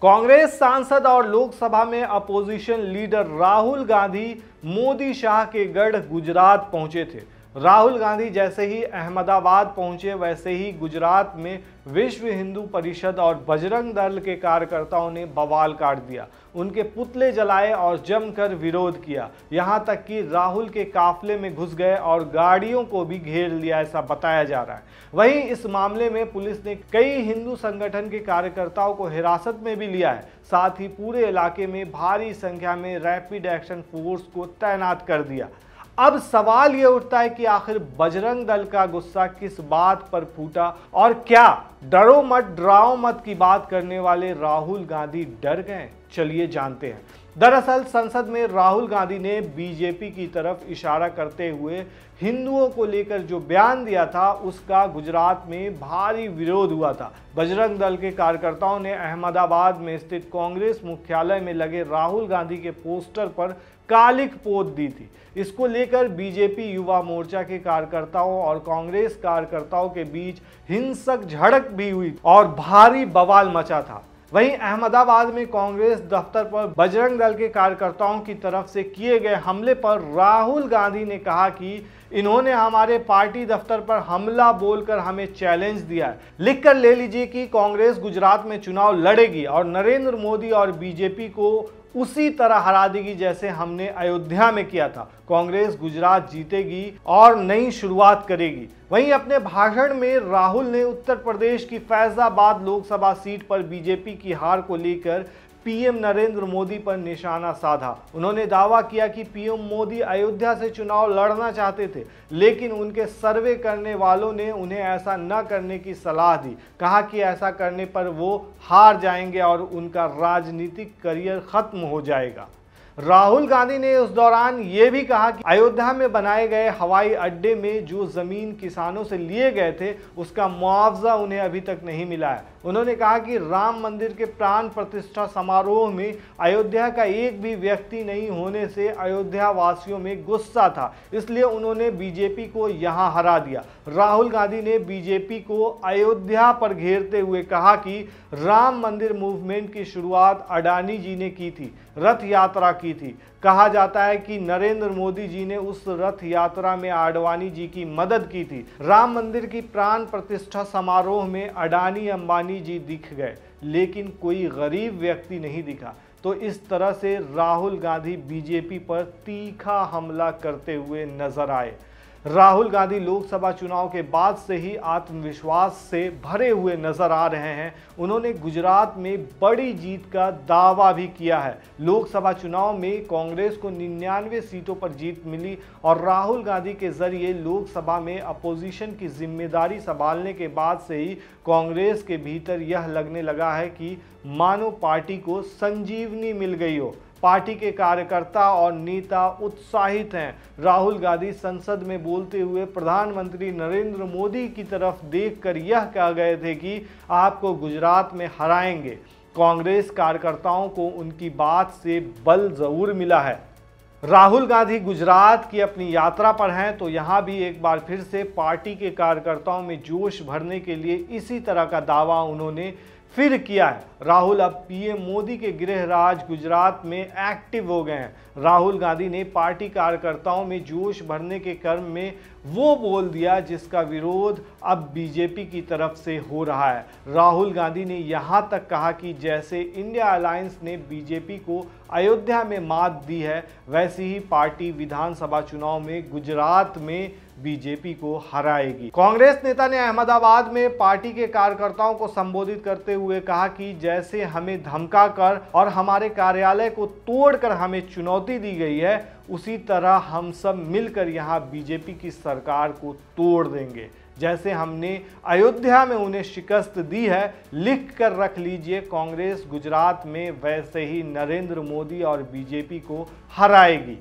कांग्रेस सांसद और लोकसभा में अपोजिशन लीडर राहुल गांधी मोदी शाह के गढ़ गुजरात पहुंचे थे। राहुल गांधी जैसे ही अहमदाबाद पहुंचे वैसे ही गुजरात में विश्व हिंदू परिषद और बजरंग दल के कार्यकर्ताओं ने बवाल काट दिया, उनके पुतले जलाए और जमकर विरोध किया। यहां तक कि राहुल के काफले में घुस गए और गाड़ियों को भी घेर लिया, ऐसा बताया जा रहा है। वहीं इस मामले में पुलिस ने कई हिंदू संगठन के कार्यकर्ताओं को हिरासत में भी लिया है। साथ ही पूरे इलाके में भारी संख्या में रैपिड एक्शन फोर्स को तैनात कर दिया। अब सवाल ये उठता है कि आखिर बजरंग दल का गुस्सा किस बात पर फूटा और क्या डरो मत डराओ मत की बात करने वाले राहुल गांधी डर गए? चलिए जानते हैं। दरअसल संसद में राहुल गांधी ने बीजेपी की तरफ इशारा करते हुए हिंदुओं को लेकर जो बयान दिया था उसका गुजरात में भारी विरोध हुआ था। बजरंग दल के कार्यकर्ताओं ने अहमदाबाद में स्थित कांग्रेस मुख्यालय में लगे राहुल गांधी के पोस्टर पर कालिक पोत दी थी। इसको लेकर बीजेपी युवा मोर्चा के कार्यकर्ताओं और कांग्रेस कार्यकर्ताओं के बीच हिंसक झड़प भी हुई और भारी बवाल मचा था। वहीं अहमदाबाद में कांग्रेस दफ्तर पर बजरंग दल के कार्यकर्ताओं की तरफ से किए गए हमले पर राहुल गांधी ने कहा कि इन्होंने हमारे पार्टी दफ्तर पर हमला बोलकर हमें चैलेंज दिया है। लिखकर ले लीजिए कि कांग्रेस गुजरात में चुनाव लड़ेगी और नरेंद्र मोदी और बीजेपी को उसी तरह हरा देगी जैसे हमने अयोध्या में किया था। कांग्रेस गुजरात जीतेगी और नई शुरुआत करेगी। वहीं अपने भाषण में राहुल ने उत्तर प्रदेश की फैजाबाद लोकसभा सीट पर बीजेपी की हार को लेकर पीएम नरेंद्र मोदी पर निशाना साधा। उन्होंने दावा किया कि पीएम मोदी अयोध्या से चुनाव लड़ना चाहते थे, लेकिन उनके सर्वे करने वालों ने उन्हें ऐसा न करने की सलाह दी। कहा कि ऐसा करने पर वो हार जाएंगे और उनका राजनीतिक करियर खत्म हो जाएगा। राहुल गांधी ने उस दौरान ये भी कहा कि अयोध्या में बनाए गए हवाई अड्डे में जो जमीन किसानों से लिए गए थे उसका मुआवजा उन्हें अभी तक नहीं मिला है। उन्होंने कहा कि राम मंदिर के प्राण प्रतिष्ठा समारोह में अयोध्या का एक भी व्यक्ति नहीं होने से अयोध्या वासियों में गुस्सा था, इसलिए उन्होंने बीजेपी को यहां हरा दिया। राहुल गांधी ने बीजेपी को अयोध्या पर घेरते हुए कहा कि राम मंदिर मूवमेंट की शुरुआत अडानी जी ने की थी, रथ यात्रा की थी। कहा जाता है कि नरेंद्र मोदी जी ने उस रथ यात्रा में आडवाणी जी की मदद की थी। राम मंदिर की प्राण प्रतिष्ठा समारोह में अडानी अंबानी जी दिख गए, लेकिन कोई गरीब व्यक्ति नहीं दिखा। तो इस तरह से राहुल गांधी बीजेपी पर तीखा हमला करते हुए नजर आए। राहुल गांधी लोकसभा चुनाव के बाद से ही आत्मविश्वास से भरे हुए नजर आ रहे हैं। उन्होंने गुजरात में बड़ी जीत का दावा भी किया है। लोकसभा चुनाव में कांग्रेस को 99 सीटों पर जीत मिली और राहुल गांधी के जरिए लोकसभा में अपोजिशन की जिम्मेदारी संभालने के बाद से ही कांग्रेस के भीतर यह लगने लगा है कि मानो पार्टी को संजीवनी मिल गई हो। पार्टी के कार्यकर्ता और नेता उत्साहित हैं। राहुल गांधी संसद में बोलते हुए प्रधानमंत्री नरेंद्र मोदी की तरफ देखकर यह कह गए थे कि आपको गुजरात में हराएंगे। कांग्रेस कार्यकर्ताओं को उनकी बात से बल जरूर मिला है। राहुल गांधी गुजरात की अपनी यात्रा पर हैं, तो यहां भी एक बार फिर से पार्टी के कार्यकर्ताओं में जोश भरने के लिए इसी तरह का दावा उन्होंने फिर किया है। राहुल अब पीएम मोदी के गृह राज गुजरात में एक्टिव हो गए हैं। राहुल गांधी ने पार्टी कार्यकर्ताओं में जोश भरने के क्रम में वो बोल दिया जिसका विरोध अब बीजेपी की तरफ से हो रहा है। राहुल गांधी ने यहां तक कहा कि जैसे इंडिया अलायंस ने बीजेपी को अयोध्या में मात दी है, वैसे ही पार्टी विधानसभा चुनाव में गुजरात में बीजेपी को हराएगी। कांग्रेस नेता ने अहमदाबाद में पार्टी के कार्यकर्ताओं को संबोधित करते हुए कहा कि जैसे हमें धमकाकर और हमारे कार्यालय को तोड़कर हमें चुनौती दी गई है, उसी तरह हम सब मिलकर यहां बीजेपी की सरकार को तोड़ देंगे। जैसे हमने अयोध्या में उन्हें शिकस्त दी है, लिख कर रख लीजिए, कांग्रेस गुजरात में वैसे ही नरेंद्र मोदी और बीजेपी को हराएगी।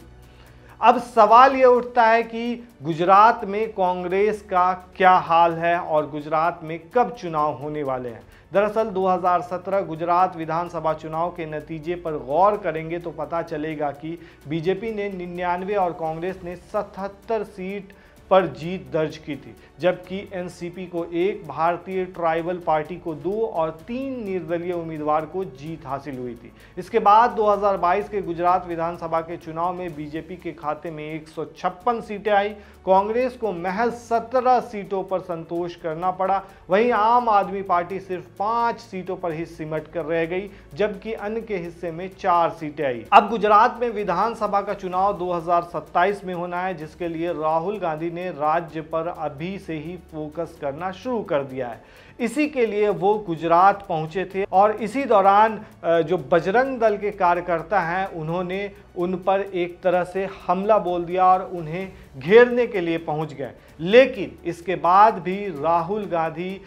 अब सवाल ये उठता है कि गुजरात में कांग्रेस का क्या हाल है और गुजरात में कब चुनाव होने वाले हैं। दरअसल 2017 गुजरात विधानसभा चुनाव के नतीजे पर गौर करेंगे तो पता चलेगा कि बीजेपी ने 99 और कांग्रेस ने 77 सीट पर जीत दर्ज की थी, जबकि एनसीपी को 1, भारतीय ट्राइबल पार्टी को 2 और 3 निर्दलीय उम्मीदवार को जीत हासिल हुई थी। इसके बाद 2022 के गुजरात विधानसभा के चुनाव में बीजेपी के खाते में 156 सीटें आई। कांग्रेस को महज 17 सीटों पर संतोष करना पड़ा। वहीं आम आदमी पार्टी सिर्फ 5 सीटों पर ही सिमट कर रह गई, जबकि अन्य के हिस्से में 4 सीटें आई। अब गुजरात में विधानसभा का चुनाव 2027 में होना है, जिसके लिए राहुल गांधी ने राज्य पर अभी से ही फोकस करना शुरू कर दिया है। इसी के लिए वो गुजरात पहुंचे थे और इसी दौरान जो बजरंग दल के कार्यकर्ता हैं उन्होंने उन पर एक तरह से हमला बोल दिया और उन्हें घेरने के लिए पहुंच गए। लेकिन इसके बाद भी राहुल गांधी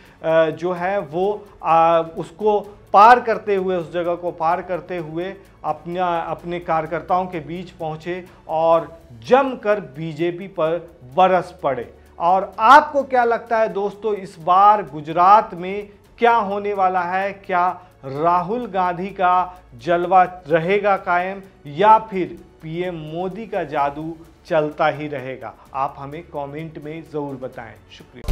जो है वो उसको पार करते हुए, उस जगह को पार करते हुए अपने कार्यकर्ताओं के बीच पहुंचे और जमकर बीजेपी पर बरस पड़े। और आपको क्या लगता है दोस्तों, इस बार गुजरात में क्या होने वाला है? क्या राहुल गांधी का जलवा रहेगा कायम या फिर पीएम मोदी का जादू चलता ही रहेगा? आप हमें कमेंट में ज़रूर बताएं। शुक्रिया।